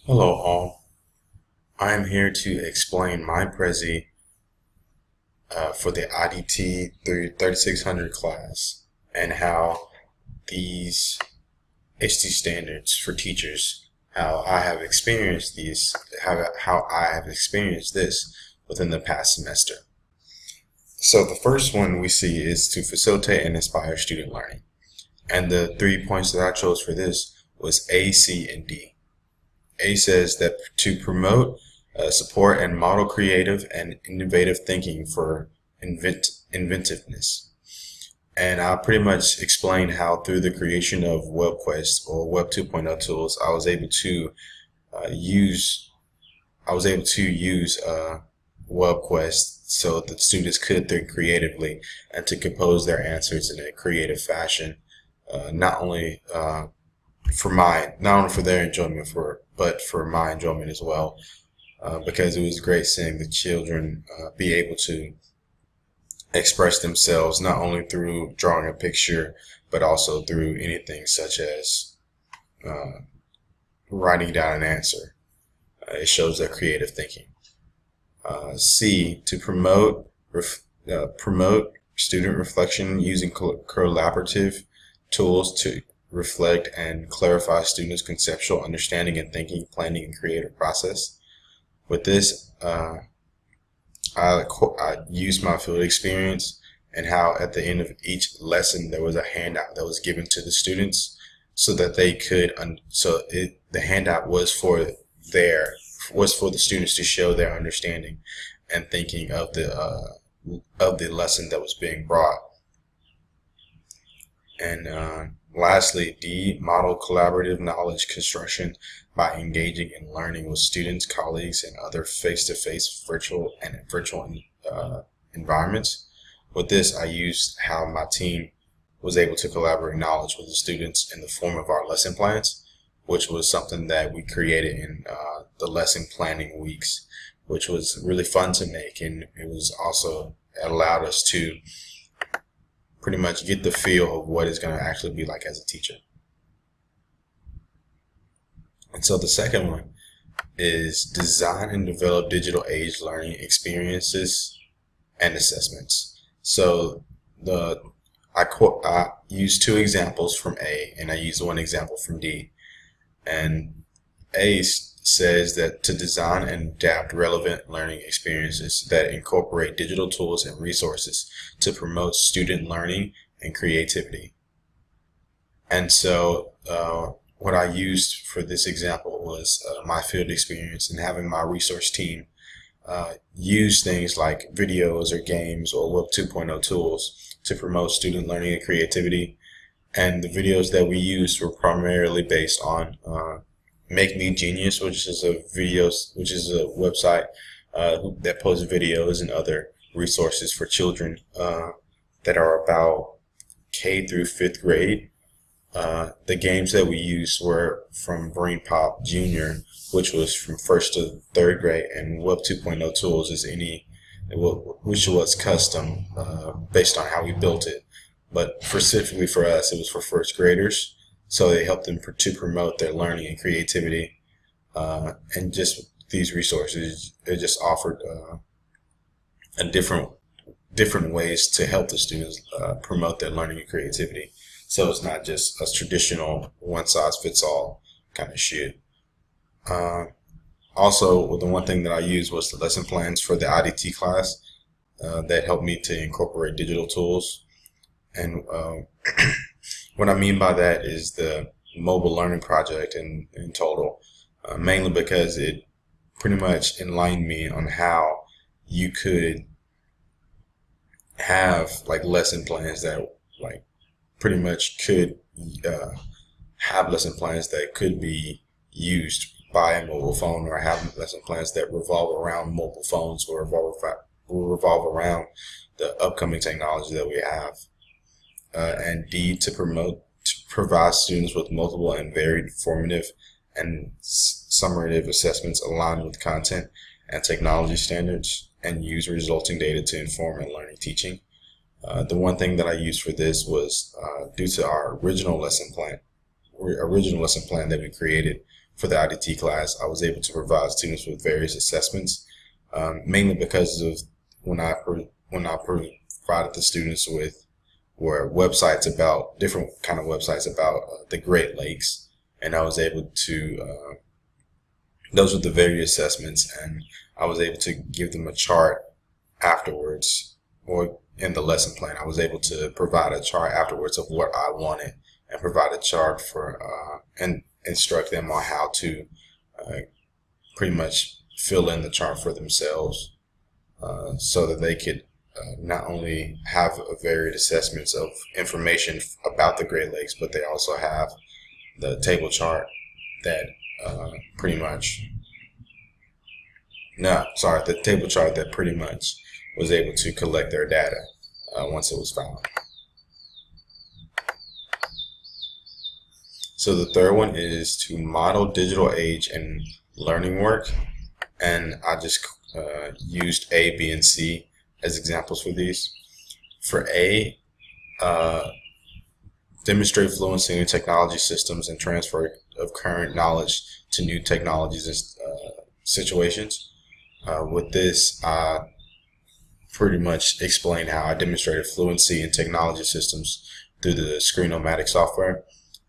Hello all, I am here to explain my Prezi for the IDT 3600 class and how these ISTE standards for teachers, how I have experienced how I have experienced this within the past semester. So the first one we see is to facilitate and inspire student learning. And the 3 points that I chose for this was A, C, and D. A says that to promote, support, and model creative and innovative thinking for inventiveness. And I pretty much explained how through the creation of WebQuest or Web 2.0 tools, I was able to use WebQuest so that students could think creatively and to compose their answers in a creative fashion, not only for their enjoyment, but for my enjoyment as well, because it was great seeing the children be able to express themselves not only through drawing a picture, but also through anything such as writing down an answer. It shows their creative thinking. C, to promote student reflection using collaborative tools to reflect and clarify students' conceptual understanding and thinking, planning, and creative process. With this, I used my field experience and how at the end of each lesson there was a handout that was given to the students so that they could, the handout was for the students to show their understanding and thinking of the lesson that was being brought. And lastly, D, model collaborative knowledge construction by engaging in learning with students, colleagues, and other face-to-face virtual environments. With this, I used how my team was able to collaborate knowledge with the students in the form of our lesson plans, which was something that we created in the lesson planning weeks, which was really fun to make, and it allowed us to pretty much get the feel of what it's going to actually be like as a teacher. And so the second one is design and develop digital age learning experiences and assessments. So I used two examples from A and I used one example from D. And A says that to design and adapt relevant learning experiences that incorporate digital tools and resources to promote student learning and creativity. And so what I used for this example was my field experience and having my resource team use things like videos or games or Web 2.0 tools to promote student learning and creativity. And the videos that we used were primarily based on Make Me Genius, which is a website that posts videos and other resources for children that are about K through 5th grade. The games that we used were from Brain Pop Junior, which was from 1st to 3rd grade, and Web 2.0 tools is which was custom based on how we built it. But specifically for us, it was for 1st graders. So they helped them to promote their learning and creativity. And just these resources, they just offered different ways to help the students promote their learning and creativity. So it's not just a traditional one-size-fits-all kind of shit. Also, the one thing that I used was the lesson plans for the IDT class that helped me to incorporate digital tools. And what I mean by that is the mobile learning project in total, mainly because it pretty much enlightened me on how you could have like lesson plans that like pretty much could have lesson plans that could be used by a mobile phone, or have lesson plans that revolve around mobile phones or revolve around the upcoming technology that we have. And D, to provide students with multiple and varied formative and summative assessments aligned with content and technology standards, and use resulting data to inform and learning teaching. The one thing that I used for this was due to our original lesson plan that we created for the IDT class, I was able to provide students with various assessments, mainly because of when I provided the students with were websites about different kind of websites about the Great Lakes, and I was able to those were the various assessments, and I was able to give them a chart afterwards, or in the lesson plan, I was able to provide a chart afterwards of what I wanted, and provide a chart for and instruct them on how to pretty much fill in the chart for themselves, so that they could not only have varied assessments of information about the Great Lakes, but they also have the table chart that pretty much, no, sorry, the table chart that pretty much was able to collect their data once it was found. So the third one is to model digital age and learning work, and I just used A, B, and C as examples for these. For A, demonstrate fluency in technology systems and transfer of current knowledge to new technologies and situations. With this, I pretty much explain how I demonstrated fluency in technology systems through the Screen-O-Matic software,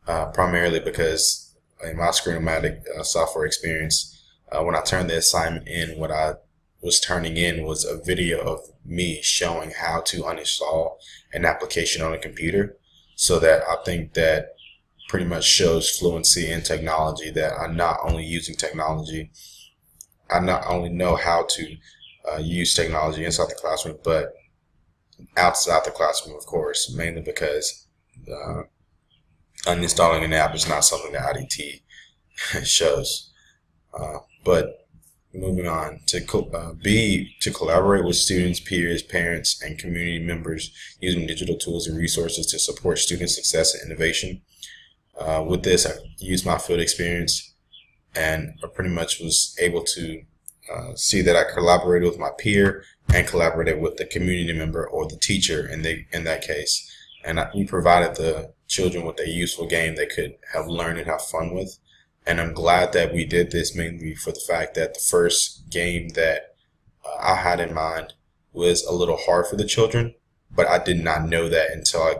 primarily because in my Screen-O-Matic software experience, when I turned the assignment in, what I was turning in was a video of me showing how to uninstall an application on a computer. So that I think that pretty much shows fluency in technology, that I'm not only using technology, I not only know how to use technology inside the classroom, but outside the classroom, of course, mainly because uninstalling an app is not something that IDT shows. But moving on to B, to collaborate with students, peers, parents, and community members using digital tools and resources to support student success and innovation. With this, I used my field experience, and I pretty much was able to see that I collaborated with my peer and collaborated with the community member or the teacher in that case. And we provided the children with a useful game they could have learned and have fun with. And I'm glad that we did this mainly for the fact that the first game that I had in mind was a little hard for the children, but I did not know that until I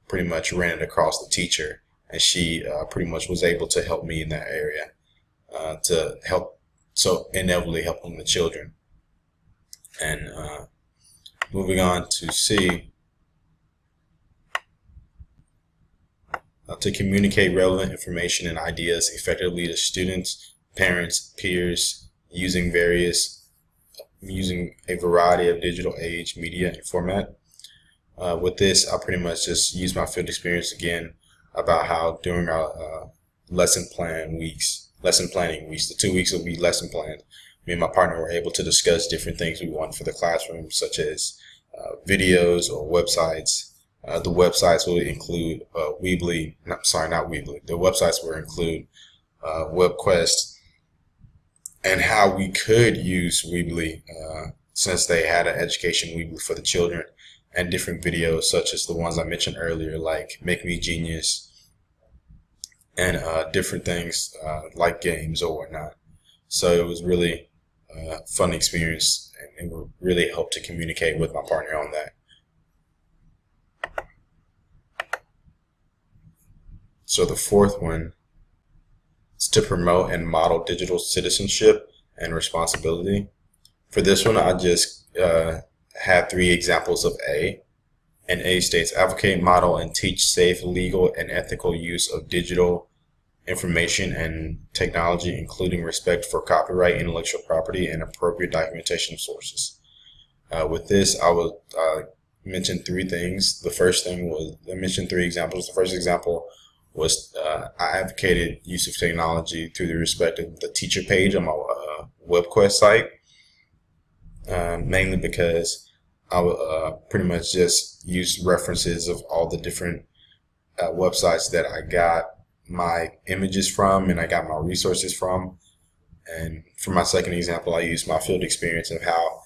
pretty much ran it across the teacher, and she pretty much was able to help me in that area to help, so inevitably helping the children. And moving on to C, to communicate relevant information and ideas effectively to students, parents, peers, using a variety of digital age media and format. With this, I pretty much just use my field experience again about how during our lesson planning weeks, the 2 weeks that we lesson planned, me and my partner were able to discuss different things we want for the classroom, such as videos or websites. The websites will include Weebly, not Weebly. The websites will include WebQuest, and how we could use Weebly since they had an education Weebly for the children, and different videos such as the ones I mentioned earlier, like Make Me Genius, and different things like games or whatnot. So it was really a fun experience, and it really helped to communicate with my partner on that. So the fourth one is to promote and model digital citizenship and responsibility. For this one, I just had 3 examples of A. And A states, advocate, model, and teach safe, legal, and ethical use of digital information and technology, including respect for copyright, intellectual property, and appropriate documentation sources. With this, I will mention 3 things. The first thing was, I mentioned 3 examples. The first example was I advocated use of technology through the respect of the teacher page on my WebQuest site, mainly because I would pretty much just use references of all the different websites that I got my images from and I got my resources from. And for my second example, I used my field experience of how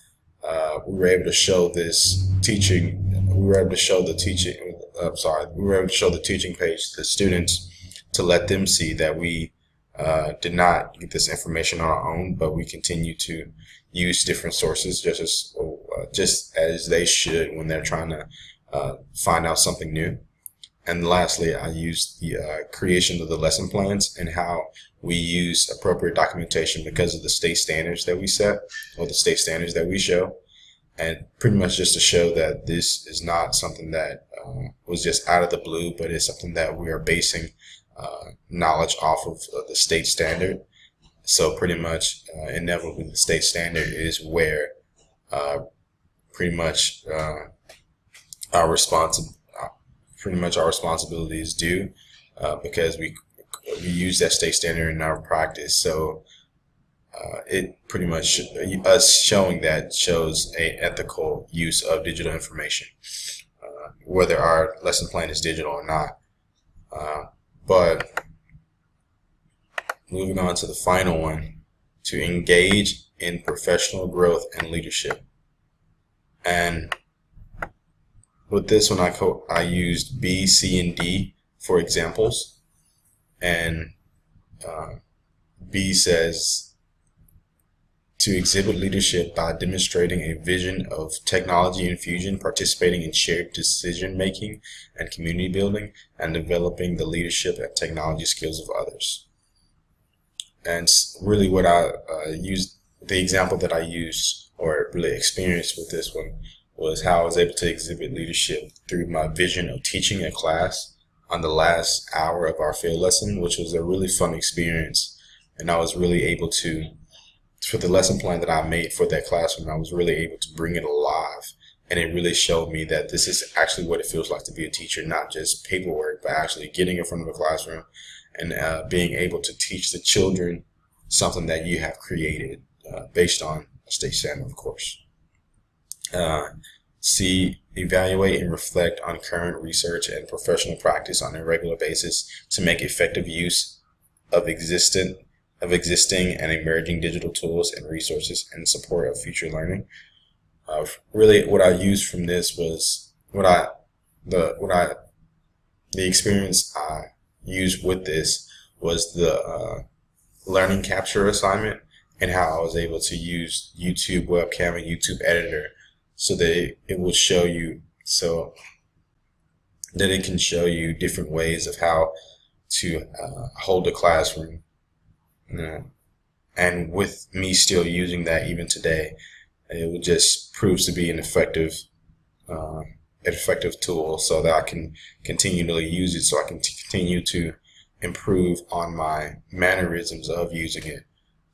we were able to show this teaching. We were able to show the teaching. We were able to show the teaching page to the students to let them see that we did not get this information on our own, but we continue to use different sources just as they should when they're trying to find out something new. And lastly, I used the creation of the lesson plans and how we use appropriate documentation because of the state standards that we set, or the state standards that we show. And pretty much just to show that this is not something that was just out of the blue, but it's something that we are basing knowledge off of the state standard. So pretty much inevitably the state standard is where pretty much our responsibility is due, because we use that state standard in our practice. So it pretty much us showing that shows a ethical use of digital information, whether our lesson plan is digital or not. But moving on to the final one, to engage in professional growth and leadership. And with this one, I used B, C, and D for examples. And B says to exhibit leadership by demonstrating a vision of technology infusion, participating in shared decision making and community building, and developing the leadership and technology skills of others. And really what I used, the example that I used or really experienced with this one, was how I was able to exhibit leadership through my vision of teaching a class on the last hour of our field lesson, which was a really fun experience. And I was really able to, for the lesson plan that I made for that classroom, I was really able to bring it alive. And it really showed me that this is actually what it feels like to be a teacher, not just paperwork, but actually getting in front of a classroom and being able to teach the children something that you have created based on a state standard, of course. C, evaluate and reflect on current research and professional practice on a regular basis to make effective use of existing and emerging digital tools and resources in support of future learning. Really, what I used from this was the experience I used with this was the learning capture assignment, and how I was able to use YouTube webcam and YouTube editor so that it will show you, so that it can show you different ways of how to hold a classroom. And with me still using that even today, it just proves to be an effective tool, so that I can continually use it, so I can continue to improve on my mannerisms of using it,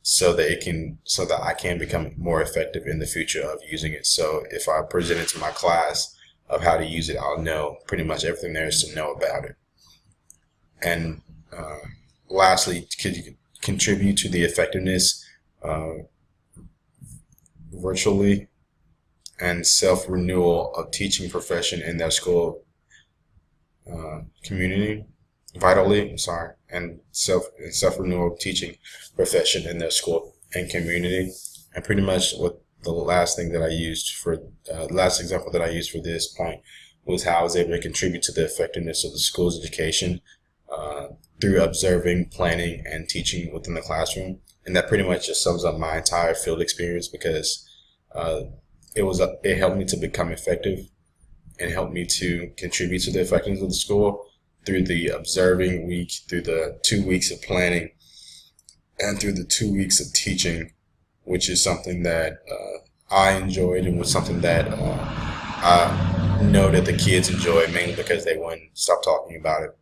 so that I can become more effective in the future of using it. So if I present it to my class of how to use it, I'll know pretty much everything there is to know about it. And lastly, could you contribute to the effectiveness virtually and self-renewal of teaching profession in their school community, and self-renewal of teaching profession in their school and community. And pretty much what the last thing that I used for last example that I used for this point was how I was able to contribute to the effectiveness of the school's education through observing, planning, and teaching within the classroom. And that pretty much just sums up my entire field experience, because it helped me to become effective and helped me to contribute to the effectiveness of the school through the observing week, through the 2 weeks of planning, and through the 2 weeks of teaching, which is something that I enjoyed, and was something that I know that the kids enjoyed, mainly because they wouldn't stop talking about it.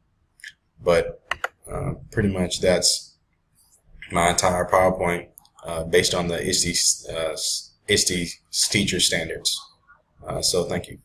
But pretty much that's my entire PowerPoint based on the ISTE teacher standards. So thank you.